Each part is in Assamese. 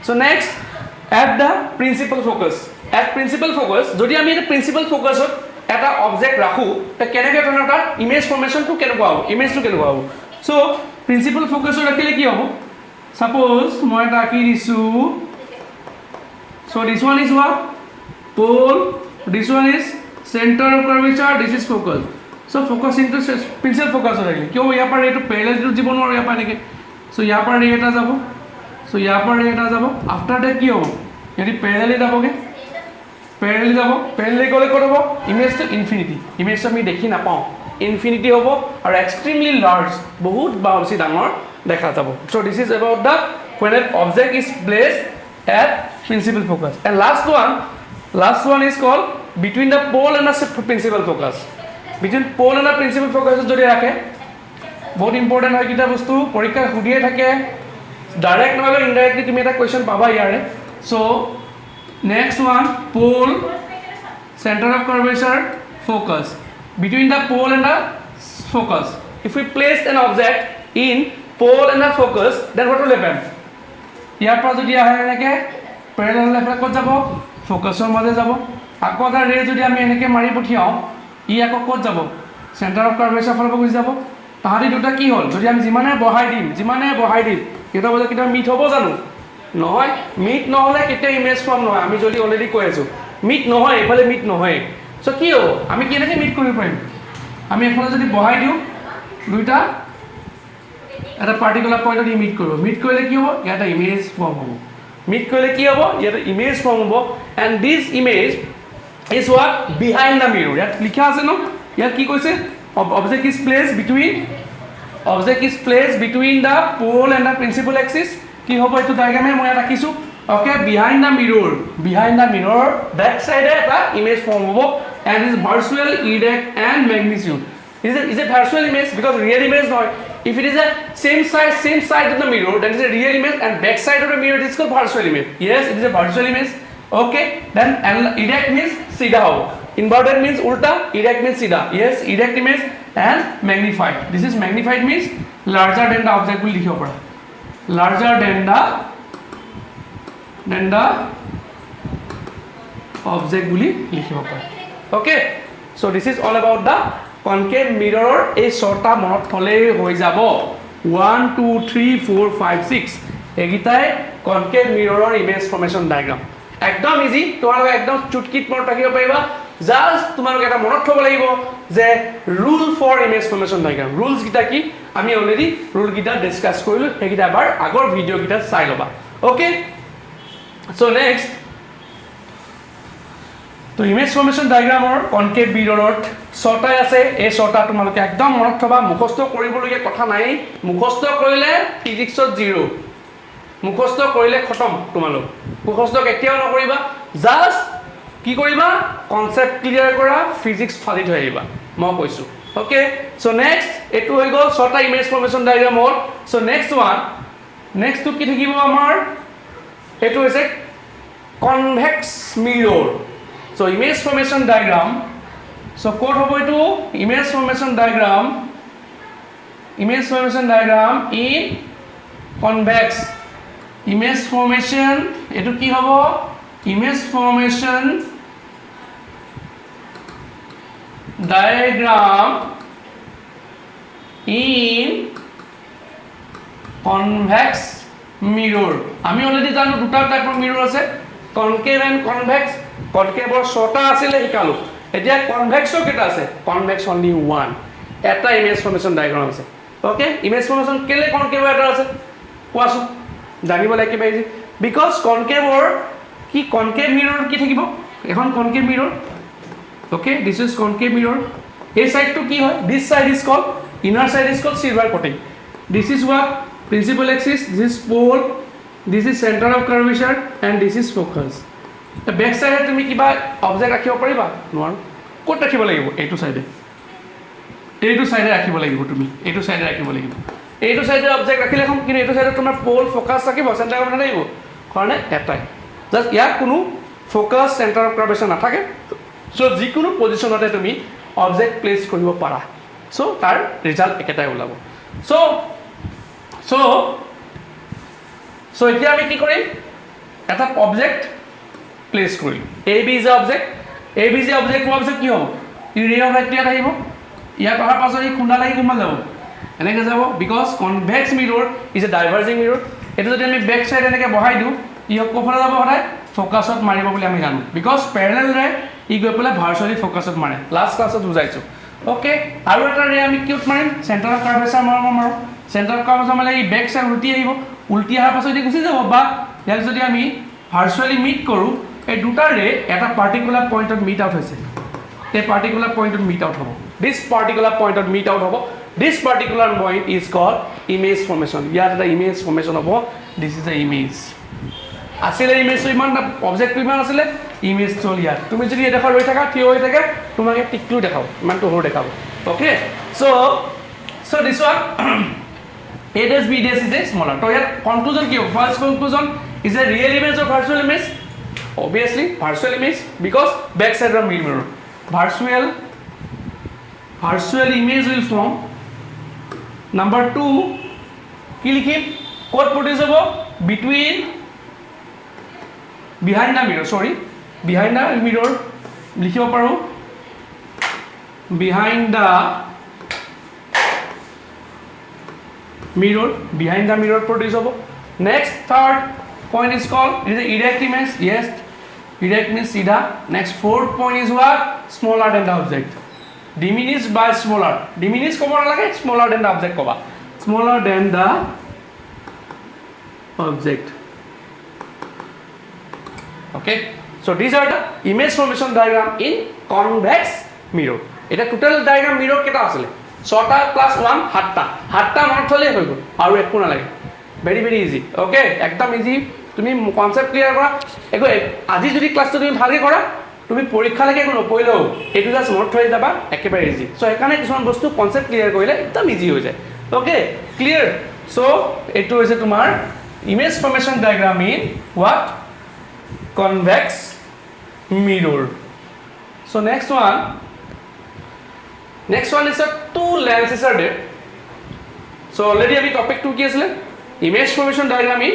So next, at the principal focus. At principal focus, যদি আমি এটা principal focusত এটা object ৰাখো তে কেনেকৈ ধৰণৰ তাৰ image formation টো কেনেকুৱা হ'ব, image টো কেনেকুৱা হ'ব. So principal focusত ৰাখিলে কি হ'ব? Suppose মই এটা আঁকি দিছো. So this one is what? Pole. This one is center of curvature. This is focus. So focus into principal focus ৰাখিলে কিয় ইয়াৰ পৰা এইটো parallel টো দিব নোৱাৰো ইয়াৰ পৰা এনেকৈ. So ইয়াৰ পৰা ৰে এটা যাব. So ইয়াৰ পৰা ৰে এটা যাব. After that কি হ'ব? যদি parallel যাবগে parallel যাব parallel গ'লে ক'ত হ'ব image to infinity image আমি দেখি নাপাওঁ infinity হ'ব আৰু extremely large বহুত বেছি ডাঙৰ দেখা যাব. So this is about the when an object is placed at principal focus. And last one is called between the pole and the principal focus. Between pole and the principal focus যদি ৰাখে বহুত ইম্পৰ্টেন্ট হয় কিটা বস্তু পৰীক্ষা সুধিয়ে থাকে ডাইৰেক্ট নহলে ইনডাইৰেক্টলি তুমি এটা কোৱেশ্চন পাবা ইয়াৰে. So next one, pole, center of curvature, focus. Between the pole and the focus, if we place an object in pole and the focus, then what will happen? ইয়াৰ পৰা যদি আহে এনেকৈ parallel লেফ্ট ক'ত যাব ফ'কাছৰ মাজে যাব. আকৌ এটা ৰে যদি আমি এনেকৈ মাৰি পঠিয়াওঁ ই আকৌ ক'ত যাব চেণ্টাৰ অফ কাৰ্ভেচাৰ ফালৰ পৰা গুচি যাব. তাহাঁতি দুটা কি হ'ল যদি আমি যিমানে বঢ়াই দিম কেইটা বজাত কেতিয়াবা মিট হ'ব জানো নহয়. মিট নহ'লে কেতিয়া ইমেজ ফৰ্ম নহয় আমি যদি অলৰেডি কৈ আছোঁ মিট নহয় এইফালে মিট নহয়. চ' কি হ'ব আমি কেনেকৈ মিট কৰিব পাৰিম আমি এফালে যদি বঢ়াই দিওঁ দুইটা এটা পাৰ্টিকুলাৰ পইণ্টত মিট কৰিব. মিট কৰিলে কি হ'ব ইয়াত ইমেজ ফৰ্ম হ'ব. মিট কৰিলে কি হ'ব ইয়াত ইমেজ ফৰ্ম হ'ব. And this image is what behind the মিৰৰ. ইয়াত লিখা আছে ন ইয়াত কি কৈছে object is placed between the pole and the principal axis. কি হ'ব এইটো ডায়াগ্ৰামে মই ৰাখিছোঁ. Okay behind the mirror back চাইডে এটা ইমেজ ফৰ্ম হ'ব and is virtual erect and magnitude. Is a virtual image because real image নহয়. If it is a same side of the mirror, then it is a real image, and back side of the mirror it is called virtual image. Yes, it is a virtual image. Okay, then erect means sida hobo. Inverted means ulta, erect means sida. Yes, erect image and magnified. This is magnified means larger than the object will likhibo para. Larger than the object বুলি likhibo para. Okay, so this is all about the concave mirror. এই ছটা মনত থলেই হৈ যাব 1 2 3 4 5 6 এগিটাই concave mirror image formation diagram. একদম ইজি তোমালোকে একদম চুটকিত মনত ৰাখিব পাৰিবা. জাস্ট তোমালোকে এটা মনত থব লাগিব যে rule for image formation diagram. Rules গিটা কি আমি অলৰেডি ৰুল গিটা ডিসকাস কৰিলো সেইগিটা এবাৰ আগৰ ভিডিও গিটা চাই লবা. ওকে সো নেক্সট তো ইমেজ ফৰ্মেশ্যন ডায়াগ্ৰামৰ কনকেভ মিৰৰত ছটা আছে. এই ছটা তোমালোকে একদম মনত থবা. মুখস্থ কৰিবলগীয়া কথা নাই. মুখস্থ কৰিলে ফিজিক্সত 0 মুখস্থ কৰিলে খতম. তোমালোক মুখস্থ কেতিয়াও নকৰিবা. জাস্ট কি কৰিবা কনসেপ্ট ক্লিয়াৰ কৰা ফিজিক্স ফালি থৈ আহিবা মই কৈছোঁ. ওকে সো নেক্সট এটো হৈ গ'ল ছটা ইমেজ ফৰ্মেশ্যন ডায়াগ্ৰাম হ'ল. সো নেক্সটটো কি থাকিব আমাৰ এটো হৈছে convex mirror. So image formation diagram. So ক'ত হ'ব এইটো image formation diagram in convex image formation. এটো কি হ'ব image formation diagram in convex mirror. আমি অলরেডি জানো দুটা টাইপৰ মিৰৰ আছে concave and convex. concave ছটা আছিল শিকালো. এতিয়া convexৰ কেটা আছে convex only one. এটা image formation diagram আছে. ওকে image formation কেলে concave এটা আছে কোৱাছো জানিব লাগে পাইছি because concave কি concave mirror কি থাকিব এখন concave mirror. okay this is concave mirror. এই সাইডটো কি হয় this side is called inner side is called silver coating. this is what principal axis, this is pole, this is center of curvature and this is focus. the back side তুমি কিবা অবজেক্ট ৰাখিব পাৰিবা নোৱাৰো. ক'ত ৰাখিব লাগিব এইটো সাইডে ৰাখিব লাগিব. তুমি এইটো সাইডে ৰাখিব লাগিব. এইটো সাইডে অবজেক্ট ৰাখিলে এখন কিন্তু এইটো সাইডে তোমাৰ পোল ফোকাস ৰাখিব চেণ্টাৰ অফ নাথাকিব কাৰণে এটাই জাস্ট ইয়াত কোনো ফোকাস চেণ্টাৰ অফ কাৰ্ভেচাৰ নাথাকে. সো যিকোনো পজিশ্যনতে তুমি অবজেক্ট প্লেস কৰিব পাৰা. সো তাৰ ৰিজাল্ট একেটাই ওলাব. সো এতিয়া আমি কি কৰিম এটা অবজেক্ট প্লেস কৰিলো a b is a object হোৱাৰ পিছত কি হ'ব ই ৰে অফ লাইট ইয়াত আহিব ইয়াত অহাৰ পাছত ই খুন্দা লাগি কোনফালে যাব এনেকৈ যাব because convex mirror is a diverging mirror এইটো যদি আমি বেক সাইড এনেকৈ বহাই দিওঁ ই কোনফালে যাব সদায় ফ'কাছত মাৰিব বুলি আমি জানো বিকজ পেৰেলেল ৰে ই গৈ পেলাই ভাৰ্চুৱেলি ফ'কাছত মাৰে লাষ্ট ক্লাছত বুজাইছোঁ ওকে আৰু এটা ৰে আমি কিউত মাৰিম চেণ্টাৰ অফ কাৰ্ভেচাৰ মাৰোঁ চেণ্টাৰ অফ কাৰ্ভেচাৰ মাৰিলে ই বেক সাইড উল্টি আহিব উল্টি অহাৰ পাছত ই গুচি যাব বা ইয়াক যদি আমি ভাৰ্চুৱেলি মিট কৰোঁ এই দুটা ৰে এটা পাৰ্টিকুলাৰ পইণ্টত মিট আউট হৈছে এই পাৰ্টিকুলাৰ পইণ্টত মিট আউট হ'ব দিছ পাৰ্টিকুলাৰ পইণ্টত মিট আউট হ'ব this particular point is called image formation ইয়াত এটা ইমেজ ফৰ্মেশ্যন হ'ব দিছ ইজ এ ইমেজ আছিলে ইমেজটো ইমান অবজেক্টটো ইমান আছিলে ইমেজটো হ'ল ইয়াত তুমি যদি এডোখৰ ৰৈ থাকা থিয় হৈ থাকে তোমাক টিকটো দেখাব ইমানটো সৰু দেখাব okay so' this one A dash B dash is a smaller. So here conclusion কি হ'ব first conclusion is a real image or virtual image obviously virtual image because back side of mirror virtual image will form number 2 কি লিখিম ক'ত প্ৰডিউচ হ'ব behind the mirror লিখিব পাৰোঁ behind the mirror produce hobo next third point is called it is a erect image yes erect means sida next fourth point is what smaller than the object diminished by smaller diminished kobo na lage smaller than the object koba smaller than the object okay so these are the image formation diagram in convex mirror eta total diagram mirror keta asile 6টা প্লাস 1 7টা মনত থলেই হৈ গ'ল আৰু একো নালাগে ভেৰি ভেৰি ইজি ওকে একদম ইজি তুমি কনসেপ্ট ক্লিয়াৰ কৰা একো আজি যদি ক্লাছটো তুমি ভালকৈ কৰা তুমি পৰীক্ষালৈকে একো নপঢ়িলেও এইটো জাষ্ট মনত থৈ যাবা একেবাৰে ইজি চ' সেইকাৰণে কিছুমান বস্তু কনসেপ্ট ক্লিয়াৰ কৰিলে একদম ইজি হৈ যায় ওকে ক্লিয়াৰ চ' এইটো হৈছে তোমাৰ image formation diagram in what convex mirror so' next one is a two lenses are there so already abhi topic 2 ki asle image formation diagram in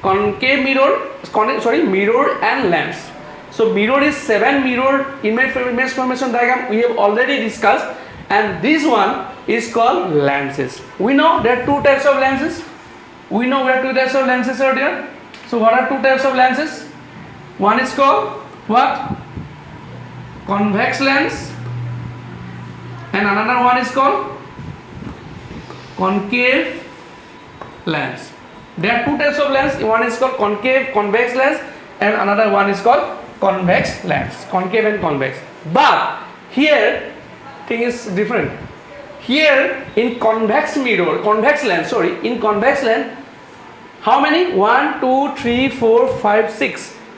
concave mirror and lens so mirror is 7 mirror image formation diagram we have already discussed and this one is called lenses we know there are two types of lenses are there so what are two types of lenses one is called what convex lens and another one is called concave lens there are two types of lens one is called convex lens and another one is called convex lens concave and convex but here thing is different here in convex lens how many 1 2 3 4 5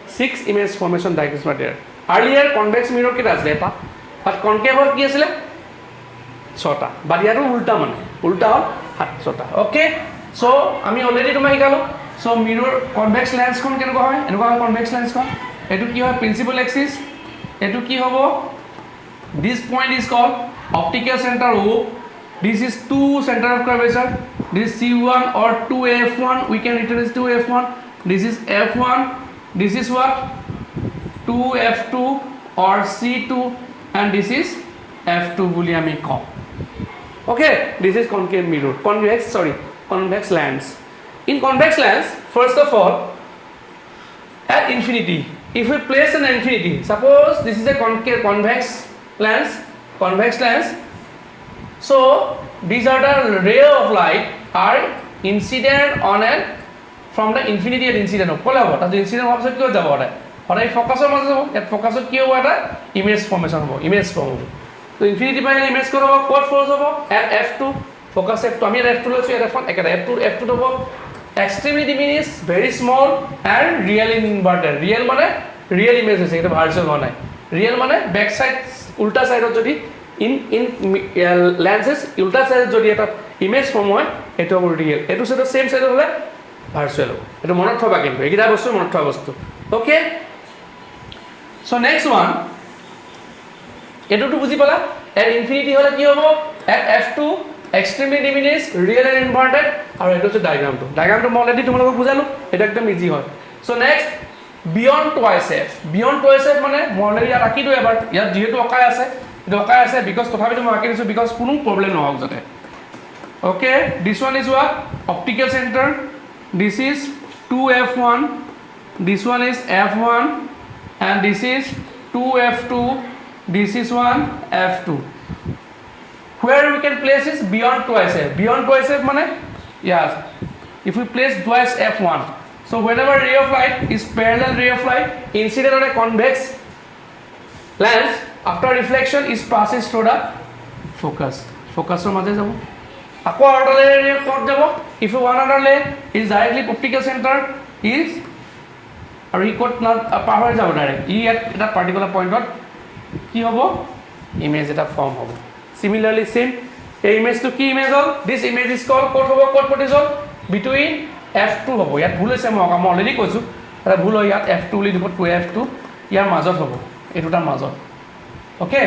6 image formation diagrams are there earlier convex mirror keta asle eta but concave or ki asle 6টা বাট ইয়াতো উল্টা মানে উল্টা হল 7টা ওকে সো আমি অলরেডি তোমাক শিকালো সো মিৰৰ কনভেক্স লেন্সখন কেনেকুৱা হয় এনেকুৱা হয় কনভেক্স লেন্সখন এটো কি হয় প্ৰিন্সিপাল এক্সিস এটো কি হ'ব this point is called optical centre O this is 2 center of curvature this C1 or 2F1 we can write as 2F1 this is F1 this is what 2F2 or C2 and this is F2 বুলি আমি কম okay this is concave mirror convex lens in convex lens first of all at infinity if we place an infinity suppose this is a convex lens so these are the ray of light are incident on it from the infinity at incident কলে হ'ব তাতে incident হোৱাৰ পিছত কি হৈ যাব সদায় ফকাসৰ মাজত যাব এট ফকাসত কি হ'ব এটা ইমেজ ফৰ্মেশ্যন হ'ব ইমেজ ফৰ্ম হ'ব তো ইনফিনিটি পাইলে ইমেজ কৰা হ'ব কোড ফোর্স হ'ব এট f2 ফোকাস f2 আমি f2 লৈছো এট f1 একেটা f2 হ'ব extremely diminished very small and real in inverted real মানে real image হৈছে এটা ভাৰ্চুৱেল হোৱা নাই real মানে ব্যাক সাইড উল্টা সাইডত যদি in lenses উল্টা সাইডত যদি এটা ইমেজ ফৰ্ম হয় এটা হ'ব real এটো সাইডত সেম সাইডত হলে ভাৰ্চুৱেল হ'ব এটা মনত থবা কিন্তু এইটা বস্তু মনত থবা বস্তু ওকে সো নেক্সট ওয়ান এটোটো বুজি পালা at infinity হলে কি হ'ব at f2 extremely diminished real and inverted আৰু এটো হচ্ছে ডায়াগ্রামটো মই অলরেডি তোমালোকক বুজালো এটা একদম ইজি হয় so next beyond twice f মানে মই অলৰেডি ইয়াত আঁকি দিওঁ এবাৰ ইয়াত যেহেতু অকাই আছে বিকজ তথাপিতো মই আঁকি দিছোঁ বিকজ কোনো প্ৰব্লেম নহওক যাতে okay this one is what optical center this is 2f1 this one is f1 and this is 2f2 this is 1f2 where we can place is beyond twice f mane yes if we place twice f1 so whenever ray of light is parallel ray of light incident on a convex lens after reflection is passes through the focus maje jabo আকৌ another ray ক'ত যাব if you one another ray is directly optical center is আৰু ই ক'ত না পাৰ হৈ যাব ডাইৰেক্ট ই এটা পাৰ্টিকুলাৰ পইণ্টত কি হ'ব ইমেজ এটা ফৰ্ম হ'ব similarly same এই ইমেজটো কি ইমেজ হ'ল this image is called ক'ত হ'ব ক'ত পজিচন between f2 হ'ব ইয়াত ভুল হৈছে মই অলৰেডি কৈছো এটা ভুল হয় ইয়াত f2 বুলি দিব 2f2 ইয়াৰ মাজত হ'ব এই দুটাৰ মাজত ওকে